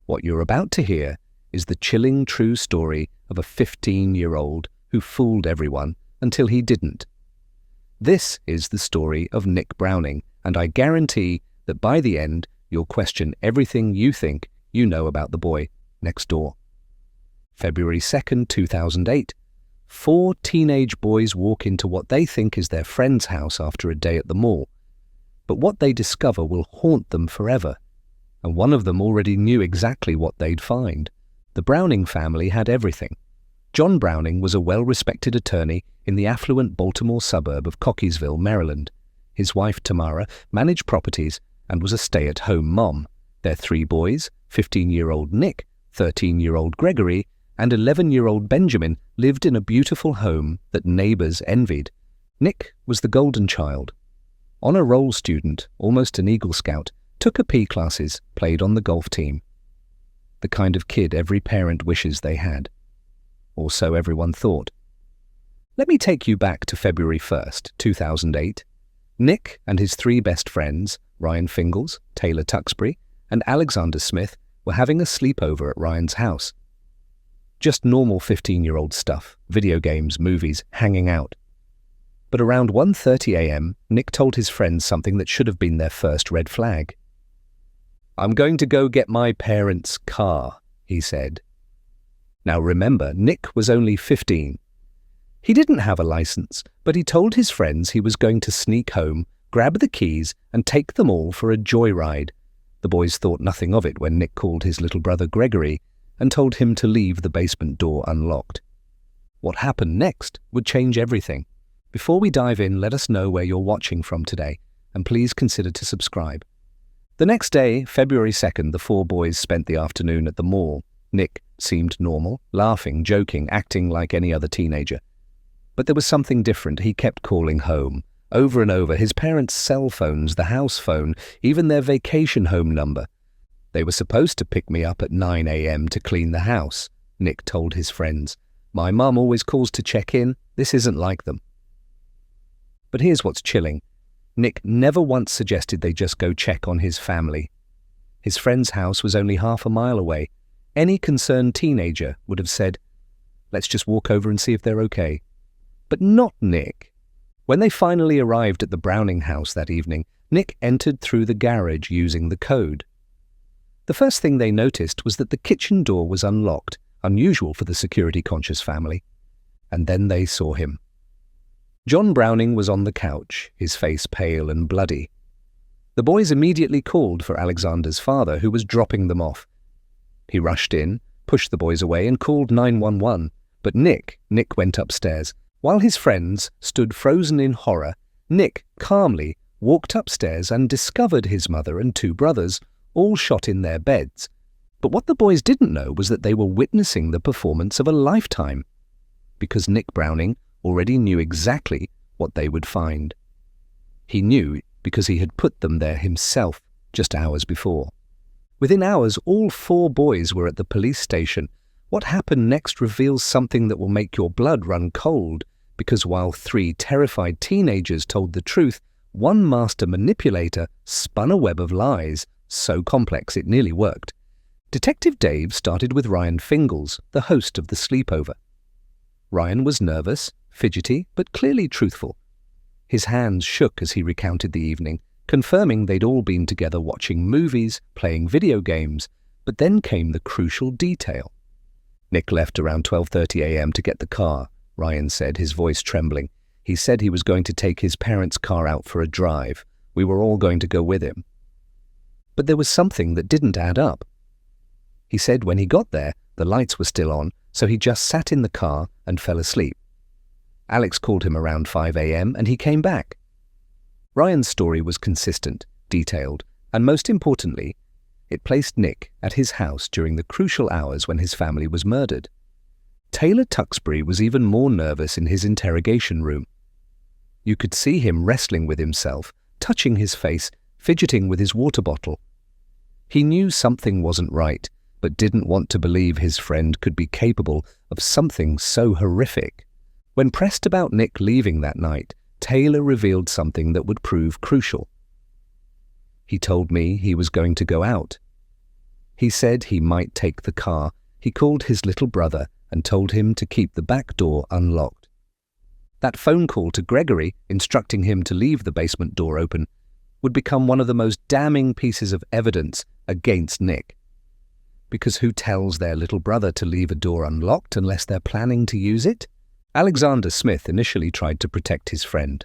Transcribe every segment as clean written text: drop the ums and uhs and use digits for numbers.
What you're about to hear is the chilling true story of a 15-year-old who fooled everyone until he didn't. This is the story of Nick Browning, and I guarantee that by the end, you'll question everything you think you know about the boy next door. February 2nd, 2008. 4 teenage boys walk into what they think is their friend's house after a day at the mall. But what they discover will haunt them forever. And one of them already knew exactly what they'd find. The Browning family had everything. John Browning was a well-respected attorney in the affluent Baltimore suburb of Cockeysville, Maryland. His wife, Tamara, managed properties and was a stay-at-home mom. Their 3 boys, 15-year-old Nick, 13-year-old Gregory, and 11-year-old Benjamin, lived in a beautiful home that neighbors envied. Nick was the golden child. Honor roll student, almost an Eagle Scout, took AP classes, played on the golf team. The kind of kid every parent wishes they had. Or so everyone thought. Let me take you back to February 1st, 2008. Nick and his 3 best friends, Ryan Fingles, Taylor Tuxbury, and Alexander Smith, were having a sleepover at Ryan's house. Just normal 15-year-old stuff, video games, movies, hanging out. But around 1:30 a.m., Nick told his friends something that should have been their first red flag. "I'm going to go get my parents' car," he said. Now remember, Nick was only 15. He didn't have a license, but he told his friends he was going to sneak home, grab the keys, and take them all for a joyride. The boys thought nothing of it when Nick called his little brother Gregory and told him to leave the basement door unlocked. What happened next would change everything. Before we dive in, let us know where you're watching from today, and please consider to subscribe. The next day, February 2nd, the 4 boys spent the afternoon at the mall. Nick seemed normal, laughing, joking, acting like any other teenager. But there was something different. He kept calling home, over and over, his parents' cell phones, the house phone, even their vacation home number. "They were supposed to pick me up at 9 a.m. to clean the house," Nick told his friends. "My mum always calls to check in. This isn't like them." But here's what's chilling. Nick never once suggested they just go check on his family. His friend's house was only half a mile away. Any concerned teenager would have said, "Let's just walk over and see if they're okay." But not Nick. When they finally arrived at the Browning house that evening, Nick entered through the garage using the code. The first thing they noticed was that the kitchen door was unlocked, unusual for the security-conscious family. And then they saw him. John Browning was on the couch, his face pale and bloody. The boys immediately called for Alexander's father, who was dropping them off. He rushed in, pushed the boys away, and called 911. But Nick went upstairs. While his friends stood frozen in horror, Nick calmly walked upstairs and discovered his mother and 2 brothers, all shot in their beds. But what the boys didn't know was that they were witnessing the performance of a lifetime, because Nick Browning already knew exactly what they would find. He knew because he had put them there himself just hours before. Within hours, all 4 boys were at the police station. What happened next reveals something that will make your blood run cold, because while 3 terrified teenagers told the truth, one master manipulator spun a web of lies, so complex it nearly worked. Detective Dave started with Ryan Fingles, the host of the sleepover. Ryan was nervous, fidgety, but clearly truthful. His hands shook as he recounted the evening, confirming they'd all been together watching movies, playing video games, but then came the crucial detail. "Nick left around 12:30 a.m. to get the car," Ryan said, his voice trembling. "He said he was going to take his parents' car out for a drive. We were all going to go with him." But there was something that didn't add up. He said when he got there, the lights were still on, so he just sat in the car and fell asleep. Alex called him around 5 a.m. and he came back. Ryan's story was consistent, detailed, and most importantly, it placed Nick at his house during the crucial hours when his family was murdered. Taylor Tuxbury was even more nervous in his interrogation room. You could see him wrestling with himself, touching his face, fidgeting with his water bottle. He knew something wasn't right, but didn't want to believe his friend could be capable of something so horrific. When pressed about Nick leaving that night, Taylor revealed something that would prove crucial. "He told me he was going to go out." He said he might take the car. He called his little brother and told him to keep the back door unlocked. That phone call to Gregory, instructing him to leave the basement door open, would become one of the most damning pieces of evidence against Nick. Because who tells their little brother to leave a door unlocked unless they're planning to use it? Alexander Smith initially tried to protect his friend.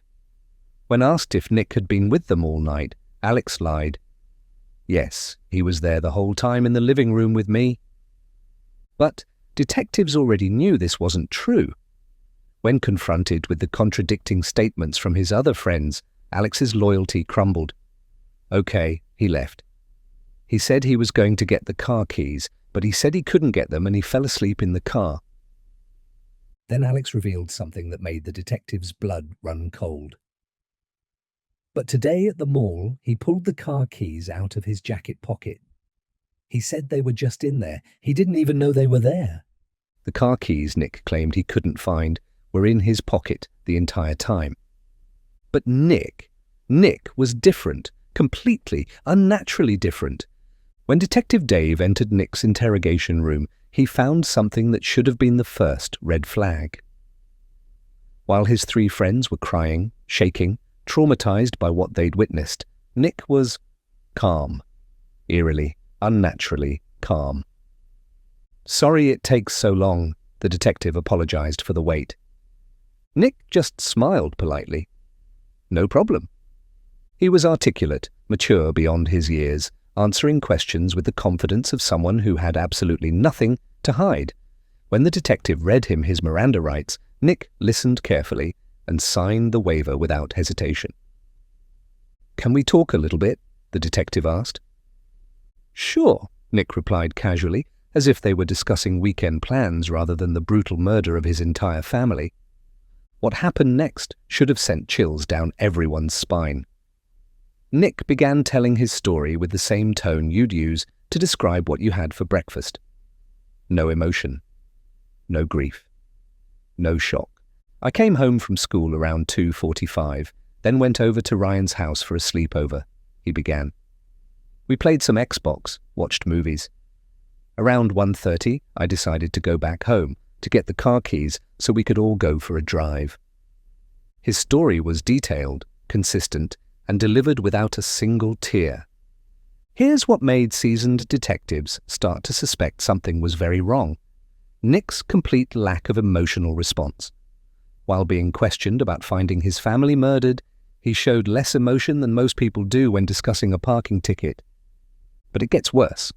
When asked if Nick had been with them all night, Alex lied. Yes, he was there the whole time in the living room with me. But detectives already knew this wasn't true. When confronted with the contradicting statements from his other friends, Alex's loyalty crumbled. Okay, he left. He said he was going to get the car keys, but he said he couldn't get them and he fell asleep in the car. Then Alex revealed something that made the detective's blood run cold. But today at the mall, he pulled the car keys out of his jacket pocket. He said they were just in there. He didn't even know they were there. The car keys Nick claimed he couldn't find were in his pocket the entire time. But Nick was different, completely, unnaturally different. When Detective Dave entered Nick's interrogation room, he found something that should have been the first red flag. While his three friends were crying, shaking, traumatized by what they'd witnessed, Nick was calm, eerily, unnaturally calm. Sorry it takes so long, the detective apologized for the wait. Nick just smiled politely. No problem. He was articulate, mature beyond his years, answering questions with the confidence of someone who had absolutely nothing to hide. When the detective read him his Miranda rights, Nick listened carefully and signed the waiver without hesitation. Can we talk a little bit? The detective asked. Sure, Nick replied casually, as if they were discussing weekend plans rather than the brutal murder of his entire family. What happened next should have sent chills down everyone's spine. Nick began telling his story with the same tone you'd use to describe what you had for breakfast. No emotion. No grief. No shock. I came home from school around 2:45, then went over to Ryan's house for a sleepover, he began. We played some Xbox, watched movies. Around 1:30, I decided to go back home to get the car keys so we could all go for a drive. His story was detailed, consistent, and delivered without a single tear. Here's what made seasoned detectives start to suspect something was very wrong: Nick's complete lack of emotional response. While being questioned about finding his family murdered, he showed less emotion than most people do when discussing a parking ticket. But it gets worse.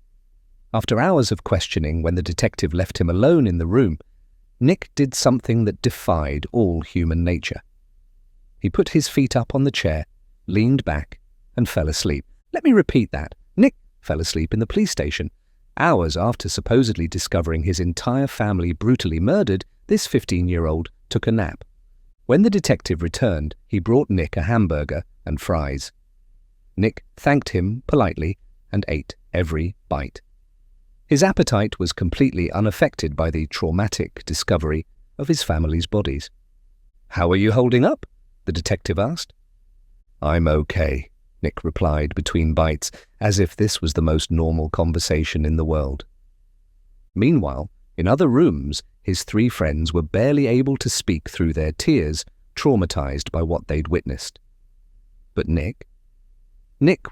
After hours of questioning, when the detective left him alone in the room, Nick did something that defied all human nature. He put his feet up on the chair, leaned back, and fell asleep. Let me repeat that. Nick fell asleep in the police station. Hours after supposedly discovering his entire family brutally murdered, this 15-year-old took a nap. When the detective returned, he brought Nick a hamburger and fries. Nick thanked him politely and ate every bite. His appetite was completely unaffected by the traumatic discovery of his family's bodies. "How are you holding up?" the detective asked. "I'm okay," Nick replied between bites, as if this was the most normal conversation in the world. Meanwhile, in other rooms, his three friends were barely able to speak through their tears, traumatized by what they'd witnessed. But Nick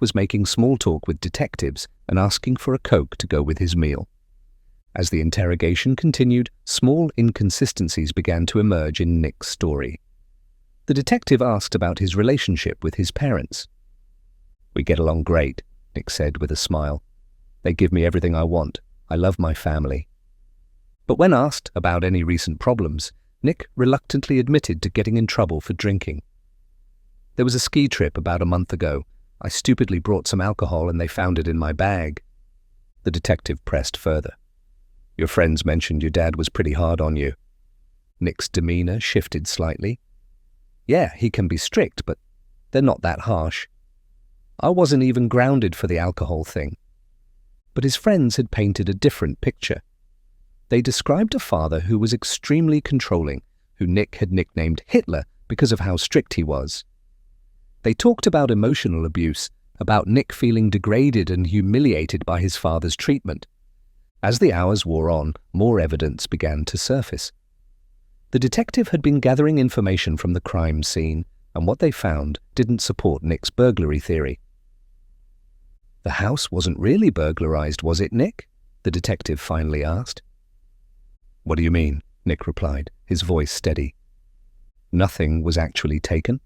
was making small talk with detectives and asking for a Coke to go with his meal. As the interrogation continued, small inconsistencies began to emerge in Nick's story. The detective asked about his relationship with his parents. "We get along great," Nick said with a smile. "They give me everything I want. I love my family." But when asked about any recent problems, Nick reluctantly admitted to getting in trouble for drinking. "There was a ski trip about a month ago. I stupidly brought some alcohol and they found it in my bag." The detective pressed further. "Your friends mentioned your dad was pretty hard on you." Nick's demeanor shifted slightly. "Yeah, he can be strict, but they're not that harsh. I wasn't even grounded for the alcohol thing." But his friends had painted a different picture. They described a father who was extremely controlling, who Nick had nicknamed Hitler because of how strict he was. They talked about emotional abuse, about Nick feeling degraded and humiliated by his father's treatment. As the hours wore on, more evidence began to surface. The detective had been gathering information from the crime scene, and what they found didn't support Nick's burglary theory. "The house wasn't really burglarized, was it, Nick?" the detective finally asked. "What do you mean?" Nick replied, his voice steady. "Nothing was actually taken.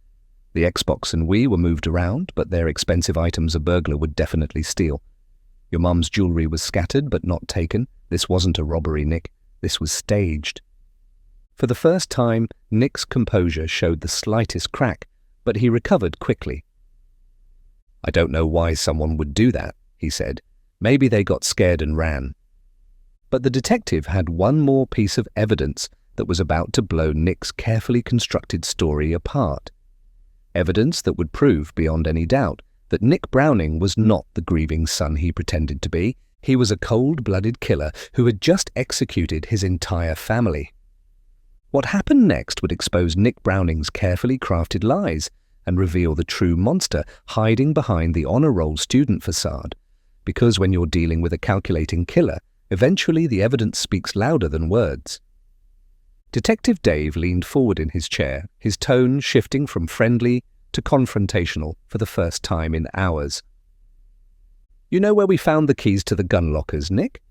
The Xbox and Wii were moved around, but they're expensive items a burglar would definitely steal. Your mum's jewelry was scattered but not taken. This wasn't a robbery, Nick. This was staged." For the first time, Nick's composure showed the slightest crack, but he recovered quickly. "I don't know why someone would do that," he said. "Maybe they got scared and ran." But the detective had one more piece of evidence that was about to blow Nick's carefully constructed story apart. Evidence that would prove beyond any doubt that Nick Browning was not the grieving son he pretended to be. He was a cold-blooded killer who had just executed his entire family. What happened next would expose Nick Browning's carefully crafted lies and reveal the true monster hiding behind the honor roll student facade. Because when you're dealing with a calculating killer, eventually the evidence speaks louder than words. Detective Dave leaned forward in his chair, his tone shifting from friendly to confrontational for the first time in hours. "You know where we found the keys to the gun lockers, Nick?"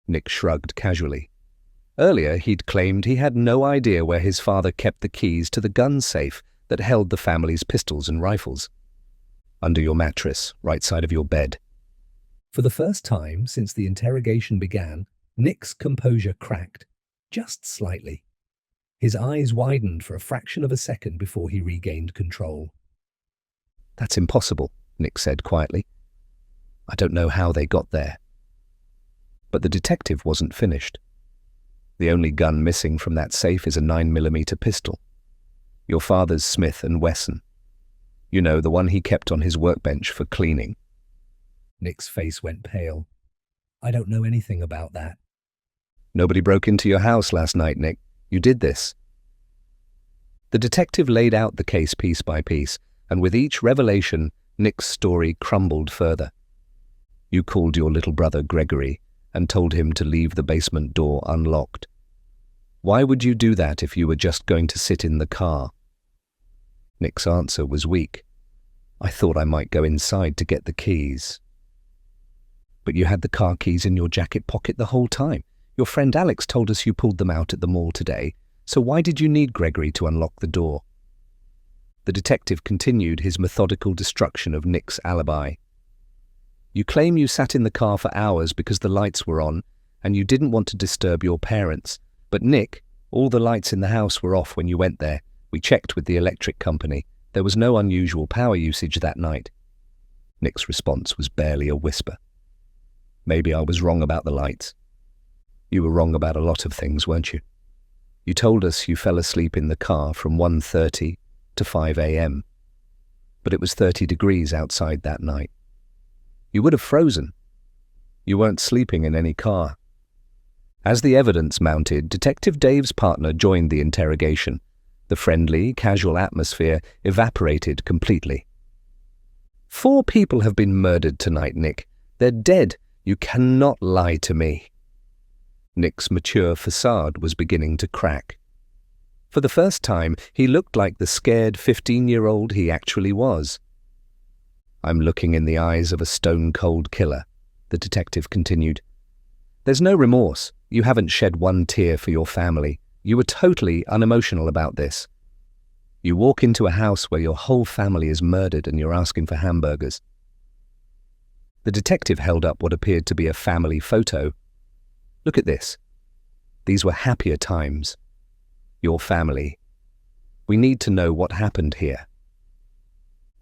Nick shrugged casually. Earlier, he'd claimed he had no idea where his father kept the keys to the gun safe that held the family's pistols and rifles. "Under your mattress, right side of your bed." For the first time since the interrogation began, Nick's composure cracked, just slightly. His eyes widened for a fraction of a second before he regained control. "That's impossible," Nick said quietly. "I don't know how they got there." But the detective wasn't finished. "The only gun missing from that safe is a 9mm pistol. Your father's Smith & Wesson. You know, the one he kept on his workbench for cleaning." Nick's face went pale. "I don't know anything about that." "Nobody broke into your house last night, Nick. You did this." The detective laid out the case piece by piece, and with each revelation, Nick's story crumbled further. "You called your little brother Gregory and told him to leave the basement door unlocked. Why would you do that if you were just going to sit in the car?" Nick's answer was weak. "I thought I might go inside to get the keys." "But you had the car keys in your jacket pocket the whole time. Your friend Alex told us you pulled them out at the mall today, so why did you need Gregory to unlock the door?" The detective continued his methodical destruction of Nick's alibi. "You claim you sat in the car for hours because the lights were on, and you didn't want to disturb your parents. But Nick, all the lights in the house were off when you went there. We checked with the electric company. There was no unusual power usage that night." Nick's response was barely a whisper. "Maybe I was wrong about the lights." "You were wrong about a lot of things, weren't you? You told us you fell asleep in the car from 1:30 to 5 a.m. But it was 30 degrees outside that night. You would have frozen. You weren't sleeping in any car." As the evidence mounted, Detective Dave's partner joined the interrogation. The friendly, casual atmosphere evaporated completely. "4 people have been murdered tonight, Nick. They're dead. You cannot lie to me." Nick's mature facade was beginning to crack. For the first time, he looked like the scared 15-year-old he actually was. "I'm looking in the eyes of a stone-cold killer," the detective continued. "There's no remorse. You haven't shed one tear for your family. You were totally unemotional about this. You walk into a house where your whole family is murdered and you're asking for hamburgers." The detective held up what appeared to be a family photo. "Look at this. These were happier times. Your family. We need to know what happened here."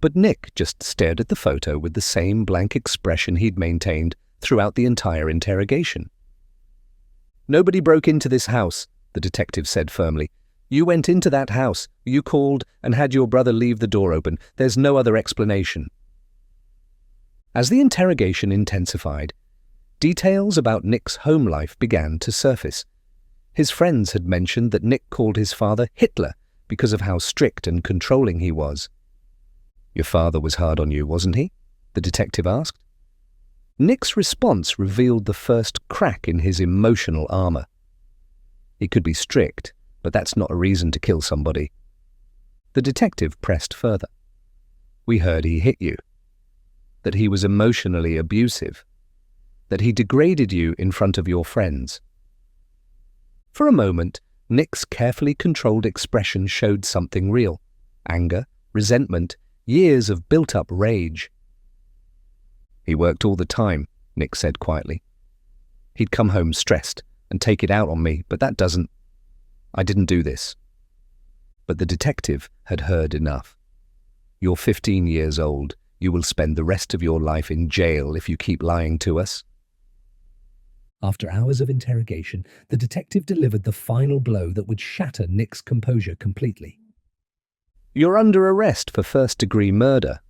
But Nick just stared at the photo with the same blank expression he'd maintained throughout the entire interrogation. "Nobody broke into this house," the detective said firmly. "You went into that house, you called, and had your brother leave the door open. There's no other explanation." As the interrogation intensified, details about Nick's home life began to surface. His friends had mentioned that Nick called his father Hitler because of how strict and controlling he was. "Your father was hard on you, wasn't he?" the detective asked. Nick's response revealed the first crack in his emotional armor. He could be strict, but that's not a reason to kill somebody. The detective pressed further. We heard he hit you, that he was emotionally abusive, that he degraded you in front of your friends. For a moment, Nick's carefully controlled expression showed something real: anger, resentment, years of built-up rage. He worked all the time, Nick said quietly. He'd come home stressed and take it out on me, but I didn't do this. But the detective had heard enough. You're 15 years old. You will spend the rest of your life in jail if you keep lying to us. After hours of interrogation, the detective delivered the final blow that would shatter Nick's composure completely. You're under arrest for first-degree murder.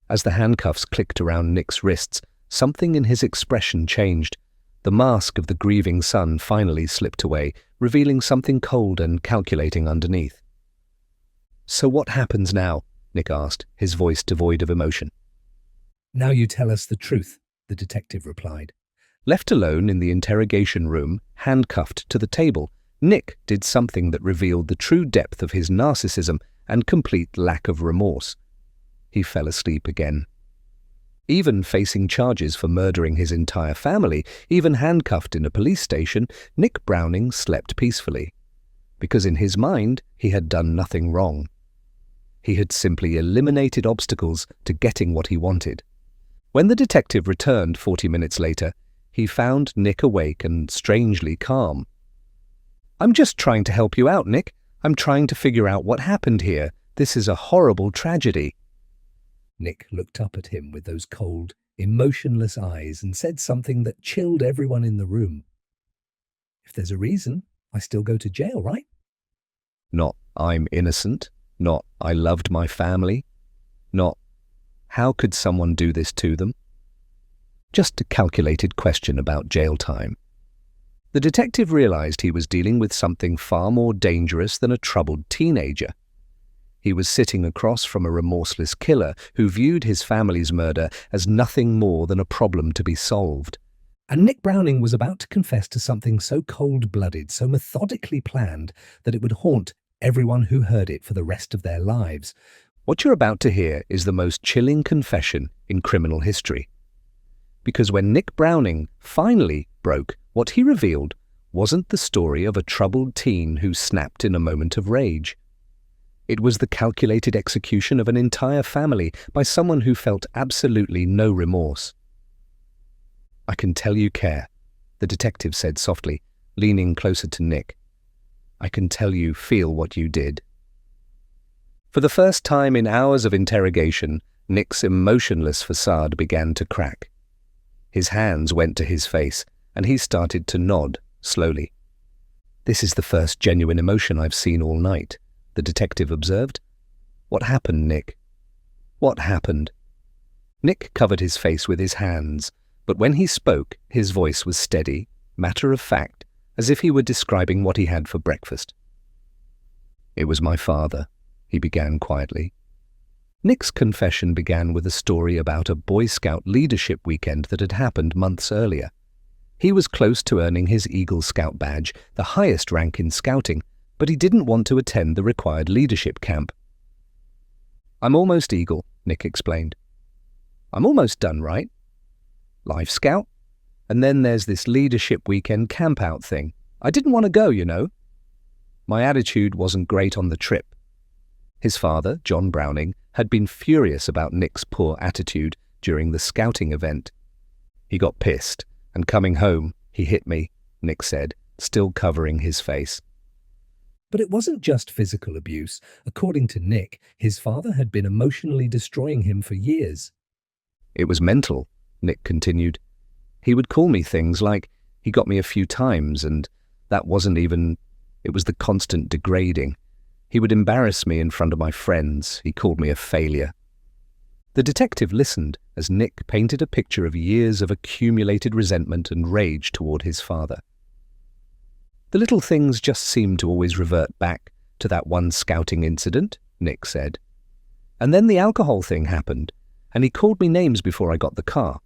As the handcuffs clicked around Nick's wrists, something in his expression changed. The mask of the grieving son finally slipped away, revealing something cold and calculating underneath. So what happens now? Nick asked, his voice devoid of emotion. Now you tell us the truth, the detective replied. Left alone in the interrogation room, handcuffed to the table, Nick did something that revealed the true depth of his narcissism and complete lack of remorse. He fell asleep again. Even facing charges for murdering his entire family, even handcuffed in a police station, Nick Browning slept peacefully. Because in his mind, he had done nothing wrong. He had simply eliminated obstacles to getting what he wanted. When the detective returned 40 minutes later, he found Nick awake and strangely calm. I'm just trying to help you out, Nick. I'm trying to figure out what happened here. This is a horrible tragedy. Nick looked up at him with those cold, emotionless eyes and said something that chilled everyone in the room. If there's a reason, I still go to jail, right? Not I'm innocent, not I loved my family, not how could someone do this to them? Just a calculated question about jail time. The detective realized he was dealing with something far more dangerous than a troubled teenager. He was sitting across from a remorseless killer who viewed his family's murder as nothing more than a problem to be solved. And Nick Browning was about to confess to something so cold-blooded, so methodically planned, that it would haunt everyone who heard it for the rest of their lives. What you're about to hear is the most chilling confession in criminal history. Because when Nick Browning finally broke, what he revealed wasn't the story of a troubled teen who snapped in a moment of rage. It was the calculated execution of an entire family by someone who felt absolutely no remorse. I can tell you care, the detective said softly, leaning closer to Nick. I can tell you feel what you did. For the first time in hours of interrogation, Nick's emotionless facade began to crack. His hands went to his face, and he started to nod, slowly. This is the first genuine emotion I've seen all night, the detective observed. What happened, Nick? What happened? Nick covered his face with his hands, but when he spoke, his voice was steady, matter-of-fact, as if he were describing what he had for breakfast. It was my father, he began quietly. Nick's confession began with a story about a Boy Scout leadership weekend that had happened months earlier. He was close to earning his Eagle Scout badge, the highest rank in scouting, but he didn't want to attend the required leadership camp. I'm almost Eagle, Nick explained. I'm almost done, right? Life Scout? And then there's this leadership weekend camp-out thing. I didn't want to go, you know. My attitude wasn't great on the trip. His father, John Browning, had been furious about Nick's poor attitude during the scouting event. He got pissed, and coming home, he hit me, Nick said, still covering his face. But it wasn't just physical abuse. According to Nick, his father had been emotionally destroying him for years. It was mental, Nick continued. He would call me things like, he got me a few times, and that wasn't even, it was the constant degrading. He would embarrass me in front of my friends. He called me a failure. The detective listened as Nick painted a picture of years of accumulated resentment and rage toward his father. The little things just seemed to always revert back to that one scouting incident, Nick said. And then the alcohol thing happened. and he called me names before I got the car."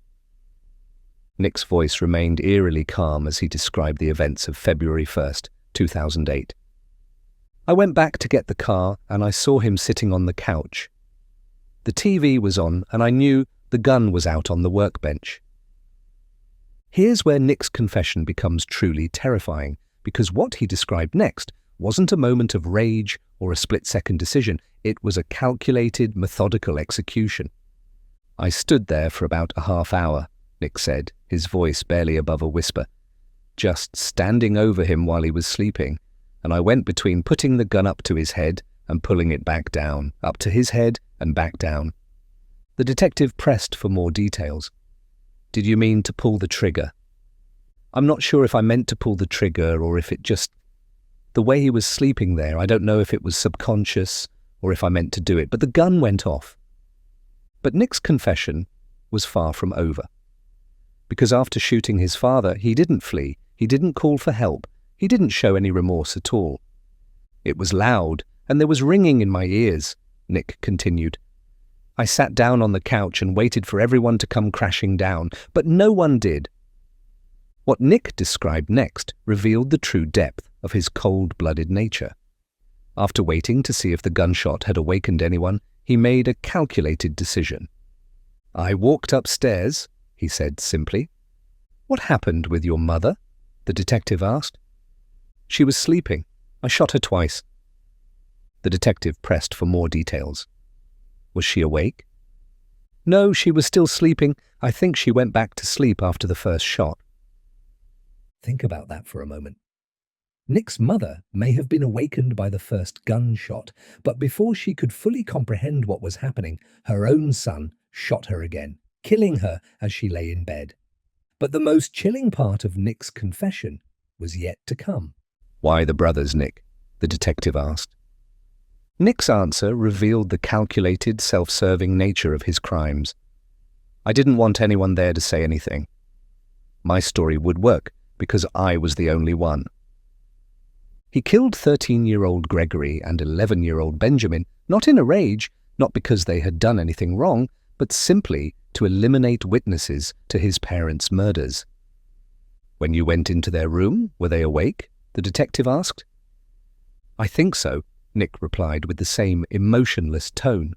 Nick's voice remained eerily calm as he described the events of February 1st, 2008. "I went back to get the car and I saw him sitting on the couch. The TV was on and I knew the gun was out on the workbench." Here's where Nick's confession becomes truly terrifying, because what he described next wasn't a moment of rage or a split-second decision. It was a calculated, methodical execution. "I stood there for about a half hour," Nick said, his voice barely above a whisper, "just standing over him while he was sleeping, and I went between putting the gun up to his head and pulling it back down, up to his head and back down." The detective pressed for more details. "Did you mean to pull the trigger?" "I'm not sure if I meant to pull the trigger or if it just... The way he was sleeping there, I don't know if it was subconscious or if I meant to do it, but the gun went off." But Nick's confession was far from over. Because after shooting his father, he didn't flee, he didn't call for help, he didn't show any remorse at all. "It was loud, and there was ringing in my ears," Nick continued. "I sat down on the couch and waited for everyone to come crashing down, but no one did." What Nick described next revealed the true depth of his cold-blooded nature. After waiting to see if the gunshot had awakened anyone, he made a calculated decision. "I walked upstairs," he said simply. "What happened with your mother?" the detective asked. "She was sleeping. I shot her twice." The detective pressed for more details. "Was she awake?" "No, she was still sleeping. I think she went back to sleep after the first shot." Think about that for a moment. Nick's mother may have been awakened by the first gunshot, but before she could fully comprehend what was happening, her own son shot her again, killing her as she lay in bed. But the most chilling part of Nick's confession was yet to come. "Why the brothers, Nick?" the detective asked. Nick's answer revealed the calculated, self-serving nature of his crimes. "I didn't want anyone there to say anything. My story would work because I was the only one." He killed 13-year-old Gregory and 11-year-old Benjamin, not in a rage, not because they had done anything wrong, but simply to eliminate witnesses to his parents' murders. "When you went into their room, were they awake?" the detective asked. "I think so," Nick replied with the same emotionless tone.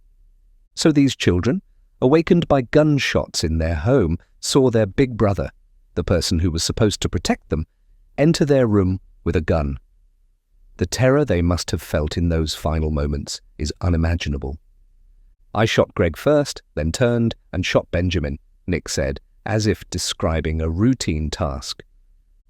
So these children, awakened by gunshots in their home, saw their big brother, the person who was supposed to protect them, enter their room with a gun. The terror they must have felt in those final moments is unimaginable. "I shot Greg first, then turned and shot Benjamin," Nick said, as if describing a routine task.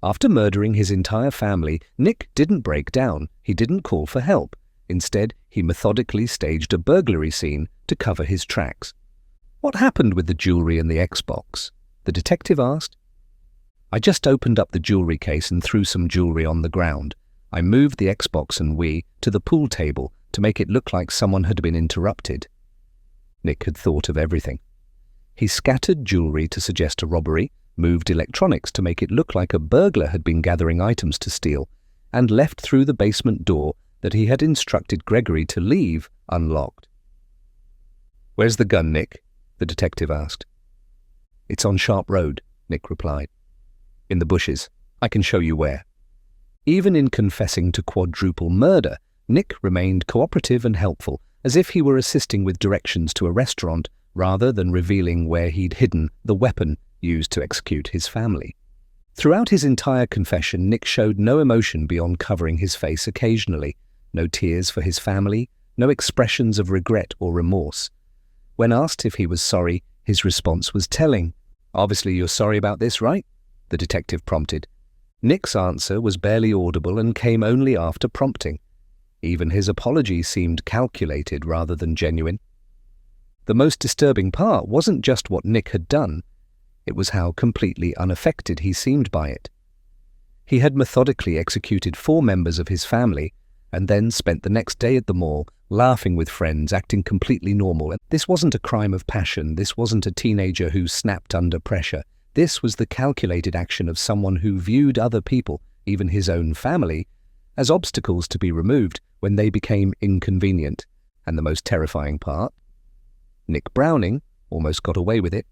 After murdering his entire family, Nick didn't break down, he didn't call for help. Instead, he methodically staged a burglary scene to cover his tracks. "What happened with the jewelry and the Xbox?" the detective asked. "I just opened up the jewelry case and threw some jewelry on the ground. I moved the Xbox and Wii to the pool table to make it look like someone had been interrupted." Nick had thought of everything. He scattered jewelry to suggest a robbery, moved electronics to make it look like a burglar had been gathering items to steal, and left through the basement door that he had instructed Gregory to leave unlocked. "Where's the gun, Nick?" the detective asked. "It's on Sharp Road," Nick replied. "In the bushes. I can show you where." Even in confessing to quadruple murder, Nick remained cooperative and helpful, as if he were assisting with directions to a restaurant rather than revealing where he'd hidden the weapon used to execute his family. Throughout his entire confession, Nick showed no emotion beyond covering his face occasionally, no tears for his family, no expressions of regret or remorse. When asked if he was sorry, his response was telling. "Obviously you're sorry about this, right?" the detective prompted. Nick's answer was barely audible and came only after prompting. Even his apology seemed calculated rather than genuine. The most disturbing part wasn't just what Nick had done, it was how completely unaffected he seemed by it. He had methodically executed 4 members of his family and then spent the next day at the mall, laughing with friends, acting completely normal. And this wasn't a crime of passion, this wasn't a teenager who snapped under pressure. This was the calculated action of someone who viewed other people, even his own family, as obstacles to be removed when they became inconvenient. And the most terrifying part? Nick Browning almost got away with it.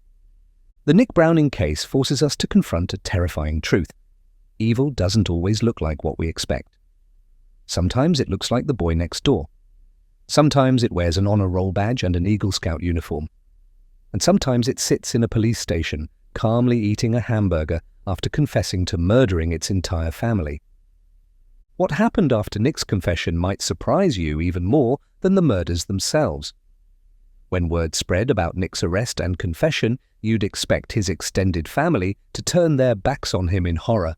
The Nick Browning case forces us to confront a terrifying truth. Evil doesn't always look like what we expect. Sometimes it looks like the boy next door. Sometimes it wears an honor roll badge and an Eagle Scout uniform. And sometimes it sits in a police station, calmly eating a hamburger after confessing to murdering its entire family. What happened after Nick's confession might surprise you even more than the murders themselves. When word spread about Nick's arrest and confession, you'd expect his extended family to turn their backs on him in horror.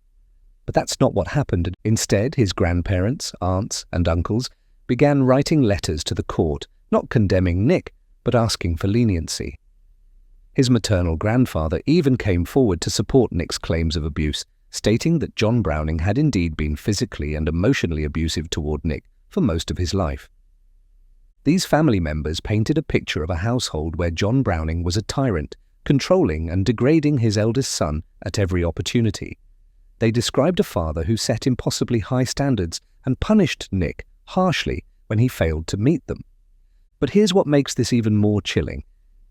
But that's not what happened. Instead, his grandparents, aunts, and uncles began writing letters to the court, not condemning Nick, but asking for leniency. His maternal grandfather even came forward to support Nick's claims of abuse, stating that John Browning had indeed been physically and emotionally abusive toward Nick for most of his life. These family members painted a picture of a household where John Browning was a tyrant, controlling and degrading his eldest son at every opportunity. They described a father who set impossibly high standards and punished Nick harshly when he failed to meet them. But here's what makes this even more chilling.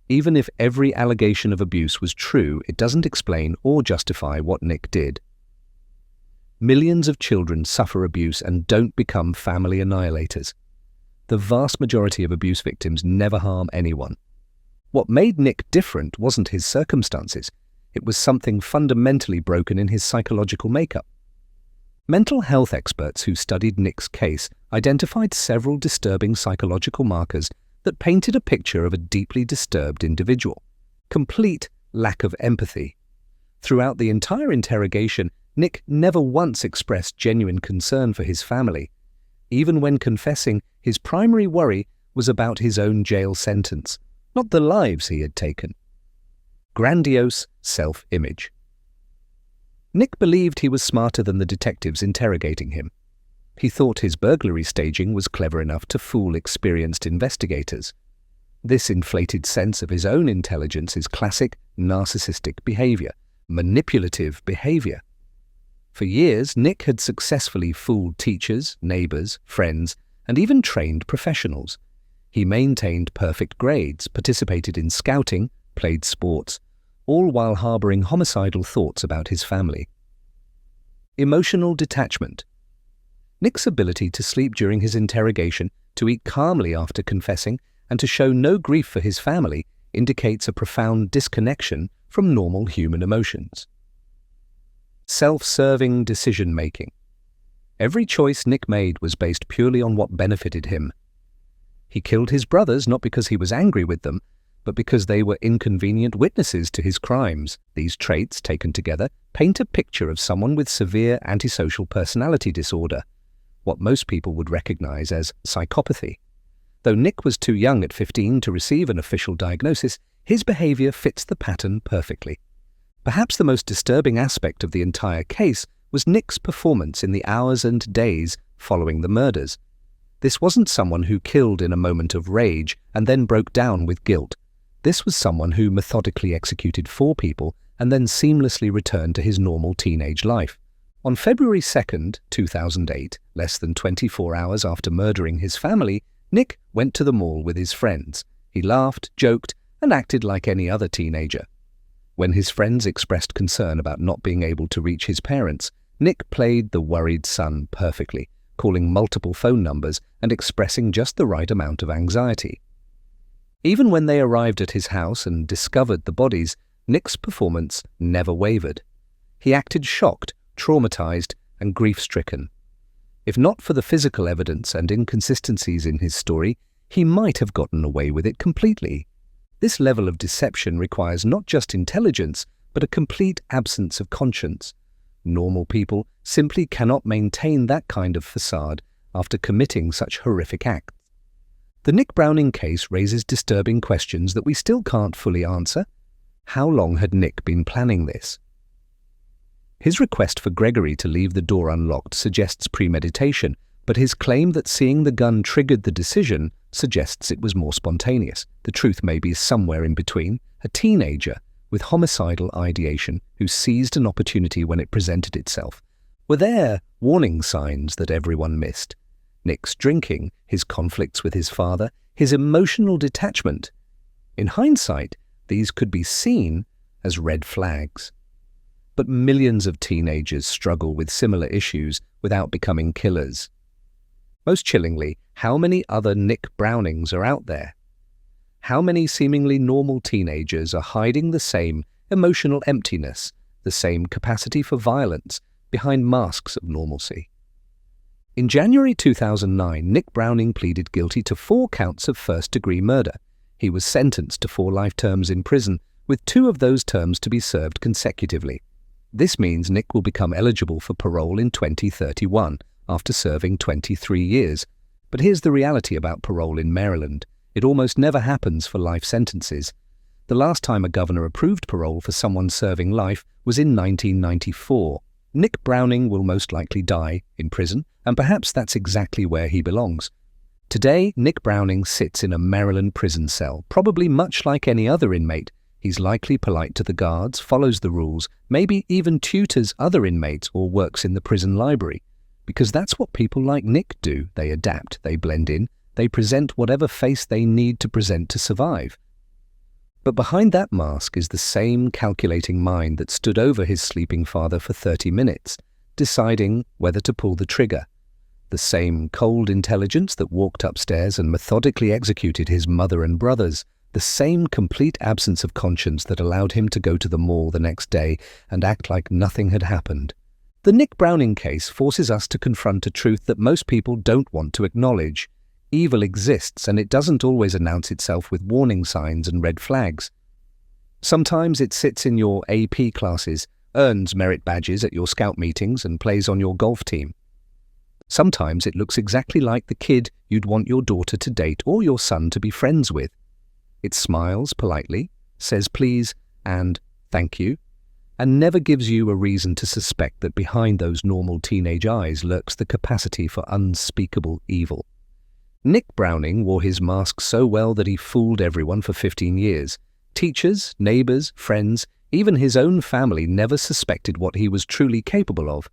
Even if every allegation of abuse was true, it doesn't explain or justify what Nick did. Millions of children suffer abuse and don't become family annihilators. The vast majority of abuse victims never harm anyone. What made Nick different wasn't his circumstances. It was something fundamentally broken in his psychological makeup. Mental health experts who studied Nick's case identified several disturbing psychological markers that painted a picture of a deeply disturbed individual. Complete lack of empathy. Throughout the entire interrogation, Nick never once expressed genuine concern for his family. Even when confessing, his primary worry was about his own jail sentence, not the lives he had taken. Grandiose self-image. Nick believed he was smarter than the detectives interrogating him. He thought his burglary staging was clever enough to fool experienced investigators. This inflated sense of his own intelligence is classic narcissistic behavior, manipulative behavior. For years, Nick had successfully fooled teachers, neighbors, friends, and even trained professionals. He maintained perfect grades, participated in scouting, played sports, all while harboring homicidal thoughts about his family. Emotional detachment. Nick's ability to sleep during his interrogation, to eat calmly after confessing, and to show no grief for his family indicates a profound disconnection from normal human emotions. Self-serving decision-making. Every choice Nick made was based purely on what benefited him. He killed his brothers not because he was angry with them, but because they were inconvenient witnesses to his crimes. These traits, taken together, paint a picture of someone with severe antisocial personality disorder, what most people would recognize as psychopathy. Though Nick was too young at 15 to receive an official diagnosis, his behavior fits the pattern perfectly. Perhaps the most disturbing aspect of the entire case was Nick's performance in the hours and days following the murders. This wasn't someone who killed in a moment of rage and then broke down with guilt. This was someone who methodically executed 4 people and then seamlessly returned to his normal teenage life. On February 2nd, 2008, less than 24 hours after murdering his family, Nick went to the mall with his friends. He laughed, joked, and acted like any other teenager. When his friends expressed concern about not being able to reach his parents, Nick played the worried son perfectly, calling multiple phone numbers and expressing just the right amount of anxiety. Even when they arrived at his house and discovered the bodies, Nick's performance never wavered. He acted shocked, traumatized, and grief-stricken. If not for the physical evidence and inconsistencies in his story, he might have gotten away with it completely. This level of deception requires not just intelligence, but a complete absence of conscience. Normal people simply cannot maintain that kind of facade after committing such horrific acts. The Nick Browning case raises disturbing questions that we still can't fully answer. How long had Nick been planning this? His request for Gregory to leave the door unlocked suggests premeditation, but his claim that seeing the gun triggered the decision suggests it was more spontaneous. The truth may be somewhere in between, a teenager with homicidal ideation who seized an opportunity when it presented itself. Were there warning signs that everyone missed? Nick's drinking, his conflicts with his father, his emotional detachment. In hindsight, these could be seen as red flags. But millions of teenagers struggle with similar issues without becoming killers. Most chillingly, how many other Nick Brownings are out there? How many seemingly normal teenagers are hiding the same emotional emptiness, the same capacity for violence, behind masks of normalcy? In January 2009, Nick Browning pleaded guilty to 4 counts of first-degree murder. He was sentenced to 4 life terms in prison, with 2 of those terms to be served consecutively. This means Nick will become eligible for parole in 2031, after serving 23 years. But here's the reality about parole in Maryland. It almost never happens for life sentences. The last time a governor approved parole for someone serving life was in 1994. Nick Browning will most likely die in prison, and perhaps that's exactly where he belongs. Today, Nick Browning sits in a Maryland prison cell, probably much like any other inmate. He's likely polite to the guards, follows the rules, maybe even tutors other inmates or works in the prison library. Because that's what people like Nick do. They adapt, they blend in, they present whatever face they need to present to survive. But behind that mask is the same calculating mind that stood over his sleeping father for 30 minutes, deciding whether to pull the trigger. The same cold intelligence that walked upstairs and methodically executed his mother and brothers. The same complete absence of conscience that allowed him to go to the mall the next day and act like nothing had happened. The Nick Browning case forces us to confront a truth that most people don't want to acknowledge. Evil exists, and it doesn't always announce itself with warning signs and red flags. Sometimes it sits in your AP classes, earns merit badges at your scout meetings, and plays on your golf team. Sometimes it looks exactly like the kid you'd want your daughter to date or your son to be friends with. It smiles politely, says please and thank you, and never gives you a reason to suspect that behind those normal teenage eyes lurks the capacity for unspeakable evil. Nick Browning wore his mask so well that he fooled everyone for 15 years. Teachers, neighbors, friends, even his own family never suspected what he was truly capable of.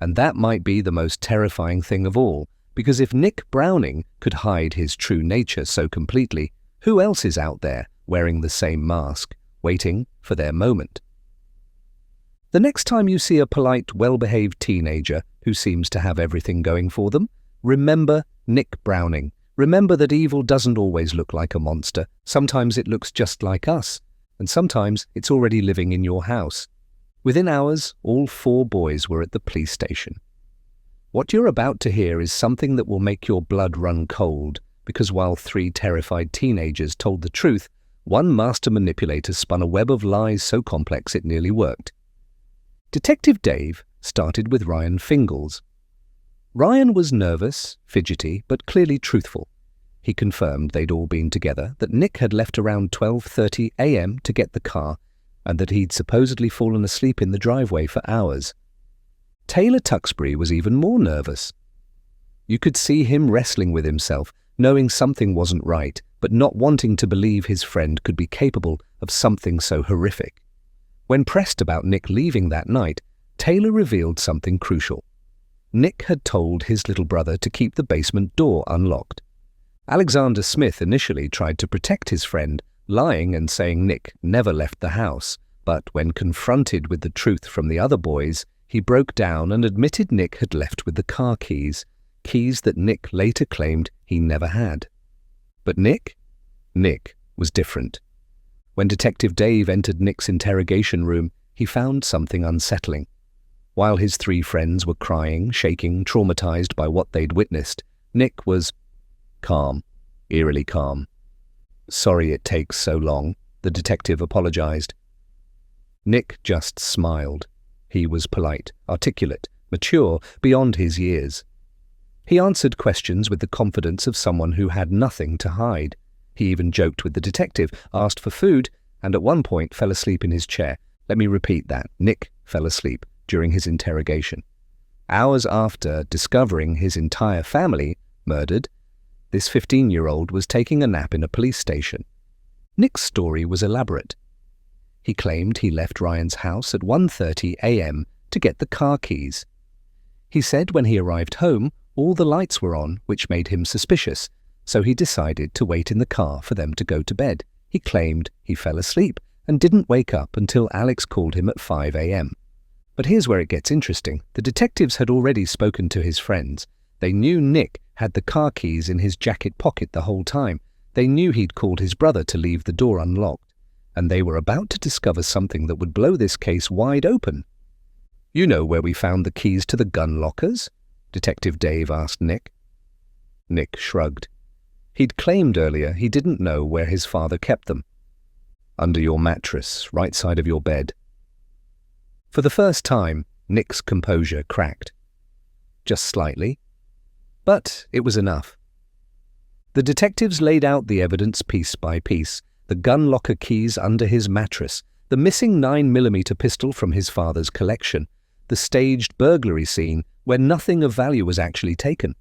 And that might be the most terrifying thing of all, because if Nick Browning could hide his true nature so completely, who else is out there wearing the same mask, waiting for their moment? The next time you see a polite, well-behaved teenager who seems to have everything going for them, remember Nick Browning. Remember that evil doesn't always look like a monster. Sometimes it looks just like us, and sometimes it's already living in your house. Within hours, all 4 boys were at the police station. What you're about to hear is something that will make your blood run cold, because while 3 terrified teenagers told the truth, one master manipulator spun a web of lies so complex it nearly worked. Detective Dave started with Ryan Fingles. Ryan was nervous, fidgety, but clearly truthful. He confirmed they'd all been together, that Nick had left around 12:30 a.m. to get the car, and that he'd supposedly fallen asleep in the driveway for hours. Taylor Tuxbury was even more nervous. You could see him wrestling with himself, knowing something wasn't right, but not wanting to believe his friend could be capable of something so horrific. When pressed about Nick leaving that night, Taylor revealed something crucial. Nick had told his little brother to keep the basement door unlocked. Alexander Smith initially tried to protect his friend, lying and saying Nick never left the house, but when confronted with the truth from the other boys, he broke down and admitted Nick had left with the car keys that Nick later claimed he never had. But Nick was different. When Detective Dave entered Nick's interrogation room, he found something unsettling. While his 3 friends were crying, shaking, traumatized by what they'd witnessed, Nick was calm, eerily calm. "Sorry it takes so long," the detective apologized. Nick just smiled. He was polite, articulate, mature, beyond his years. He answered questions with the confidence of someone who had nothing to hide. He even joked with the detective, asked for food, and at one point fell asleep in his chair. Let me repeat that. Nick fell asleep during his interrogation. Hours after discovering his entire family murdered, this 15-year-old was taking a nap in a police station. Nick's story was elaborate. He claimed he left Ryan's house at 1:30 a.m. to get the car keys. He said when he arrived home, all the lights were on, which made him suspicious, so he decided to wait in the car for them to go to bed. He claimed he fell asleep and didn't wake up until Alex called him at 5 a.m. But here's where it gets interesting. The detectives had already spoken to his friends. They knew Nick had the car keys in his jacket pocket the whole time. They knew he'd called his brother to leave the door unlocked. And they were about to discover something that would blow this case wide open. "You know where we found the keys to the gun lockers?" Detective Dave asked Nick. Nick shrugged. He'd claimed earlier he didn't know where his father kept them. "Under your mattress, right side of your bed." For the first time, Nick's composure cracked. Just slightly. But it was enough. The detectives laid out the evidence piece by piece: the gun locker keys under his mattress, the missing 9mm pistol from his father's collection, the staged burglary scene where nothing of value was actually taken.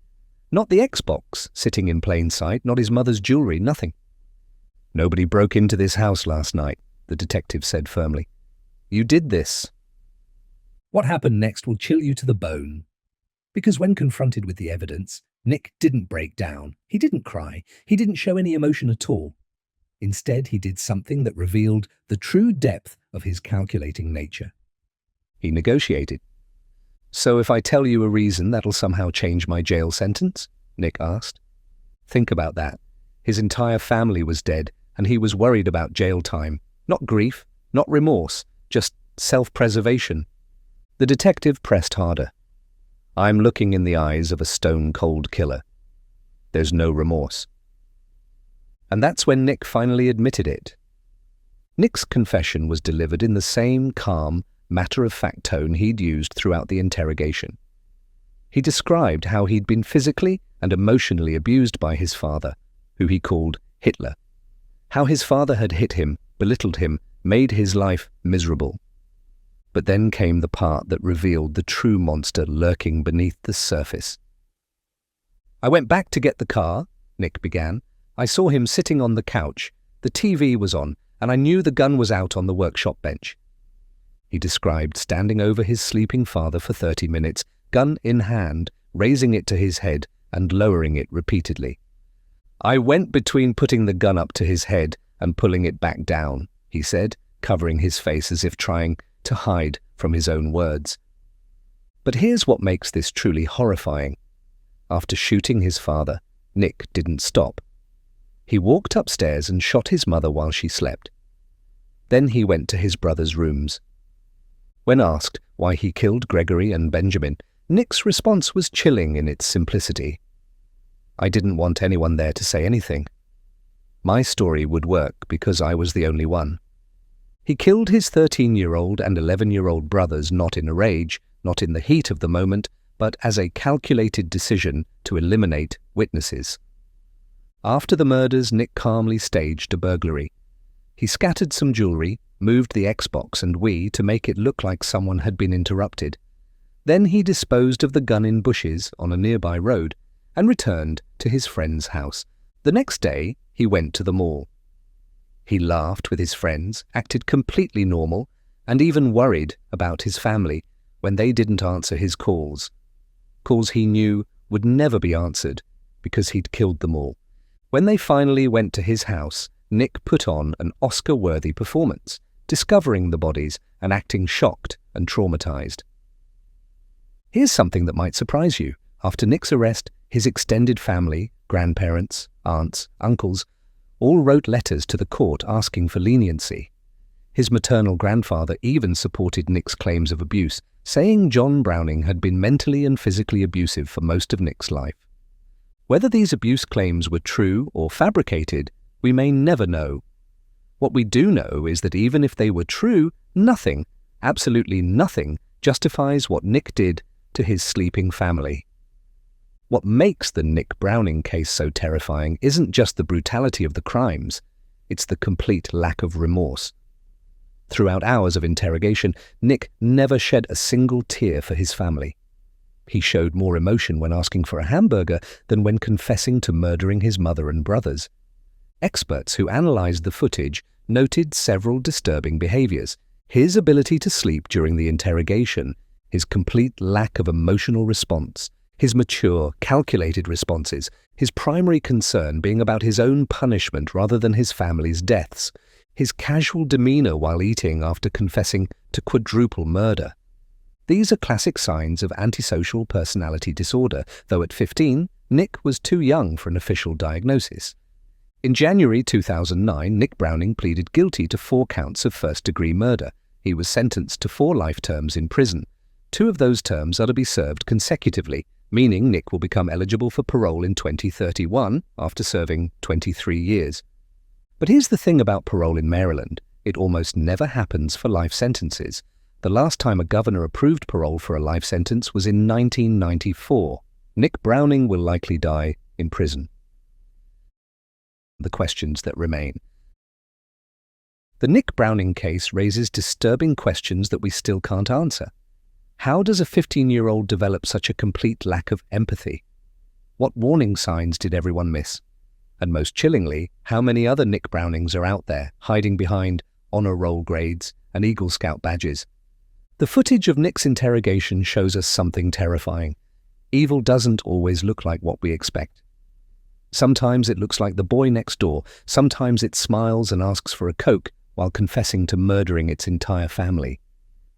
Not the Xbox sitting in plain sight, not his mother's jewelry, nothing. "Nobody broke into this house last night," the detective said firmly. "You did this." What happened next will chill you to the bone. Because when confronted with the evidence, Nick didn't break down. He didn't cry. He didn't show any emotion at all. Instead, he did something that revealed the true depth of his calculating nature. He negotiated. "So if I tell you a reason, that'll somehow change my jail sentence?" Nick asked. Think about that. His entire family was dead, and he was worried about jail time. Not grief, not remorse, just self-preservation. The detective pressed harder. "I'm looking in the eyes of a stone-cold killer. There's no remorse." And that's when Nick finally admitted it. Nick's confession was delivered in the same calm, matter-of-fact tone he'd used throughout the interrogation. He described how he'd been physically and emotionally abused by his father, who he called Hitler. How his father had hit him, belittled him, made his life miserable. But then came the part that revealed the true monster lurking beneath the surface. "I went back to get the car," Nick began. "I saw him sitting on the couch. The TV was on, and I knew the gun was out on the workshop bench." He described standing over his sleeping father for 30 minutes, gun in hand, raising it to his head and lowering it repeatedly. "I went between putting the gun up to his head and pulling it back down," he said, covering his face as if trying to hide from his own words. But here's what makes this truly horrifying. After shooting his father, Nick didn't stop. He walked upstairs and shot his mother while she slept. Then he went to his brother's rooms. When asked why he killed Gregory and Benjamin, Nick's response was chilling in its simplicity. "I didn't want anyone there to say anything. My story would work because I was the only one." He killed his 13-year-old and 11-year-old brothers not in a rage, not in the heat of the moment, but as a calculated decision to eliminate witnesses. After the murders, Nick calmly staged a burglary. He scattered some jewelry, moved the Xbox and Wii to make it look like someone had been interrupted. Then he disposed of the gun in bushes on a nearby road and returned to his friend's house. The next day, he went to the mall. He laughed with his friends, acted completely normal, and even worried about his family when they didn't answer his calls. Calls he knew would never be answered because he'd killed them all. When they finally went to his house, Nick put on an Oscar-worthy performance, discovering the bodies and acting shocked and traumatized. Here's something that might surprise you. After Nick's arrest, his extended family, grandparents, aunts, uncles, all wrote letters to the court asking for leniency. His maternal grandfather even supported Nick's claims of abuse, saying John Browning had been mentally and physically abusive for most of Nick's life. Whether these abuse claims were true or fabricated, we may never know. What we do know is that even if they were true, nothing, absolutely nothing, justifies what Nick did to his sleeping family. What makes the Nick Browning case so terrifying isn't just the brutality of the crimes, it's the complete lack of remorse. Throughout hours of interrogation, Nick never shed a single tear for his family. He showed more emotion when asking for a hamburger than when confessing to murdering his mother and brothers. Experts who analyzed the footage noted several disturbing behaviors: his ability to sleep during the interrogation, his complete lack of emotional response, his mature, calculated responses, his primary concern being about his own punishment rather than his family's deaths, his casual demeanor while eating after confessing to quadruple murder. These are classic signs of antisocial personality disorder, though at 15, Nick was too young for an official diagnosis. In January 2009, Nick Browning pleaded guilty to 4 counts of first-degree murder. He was sentenced to 4 life terms in prison. 2 of those terms are to be served consecutively, meaning Nick will become eligible for parole in 2031 after serving 23 years. But here's the thing about parole in Maryland. It almost never happens for life sentences. The last time a governor approved parole for a life sentence was in 1994. Nick Browning will likely die in prison. The questions that remain. The Nick Browning case raises disturbing questions that we still can't answer. How does a 15-year-old develop such a complete lack of empathy? What warning signs did everyone miss? And most chillingly, how many other Nick Brownings are out there, hiding behind honor roll grades and Eagle Scout badges? The footage of Nick's interrogation shows us something terrifying. Evil doesn't always look like what we expect. Sometimes it looks like the boy next door, sometimes it smiles and asks for a Coke while confessing to murdering its entire family.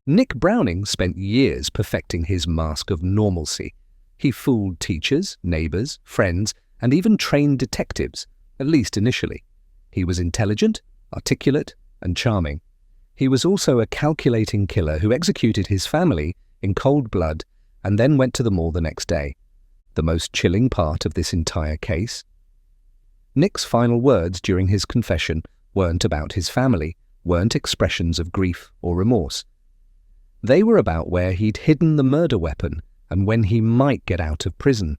Nick Browning spent years perfecting his mask of normalcy. He fooled teachers, neighbors, friends, and even trained detectives, at least initially. He was intelligent, articulate, and charming. He was also a calculating killer who executed his family in cold blood and then went to the mall the next day. The most chilling part of this entire case? Nick's final words during his confession weren't about his family, weren't expressions of grief or remorse. They were about where he'd hidden the murder weapon and when he might get out of prison.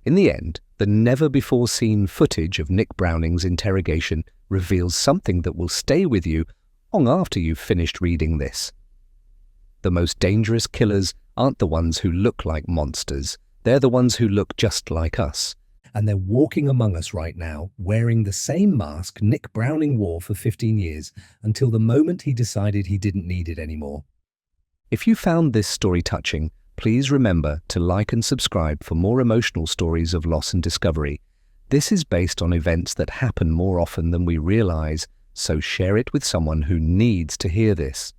In the end, the never-before-seen footage of Nick Browning's interrogation reveals something that will stay with you long after you've finished reading this. The most dangerous killers aren't the ones who look like monsters. They're the ones who look just like us. And they're walking among us right now, wearing the same mask Nick Browning wore for 15 years, until the moment he decided he didn't need it anymore. If you found this story touching, please remember to like and subscribe for more emotional stories of loss and discovery. This is based on events that happen more often than we realize, so share it with someone who needs to hear this.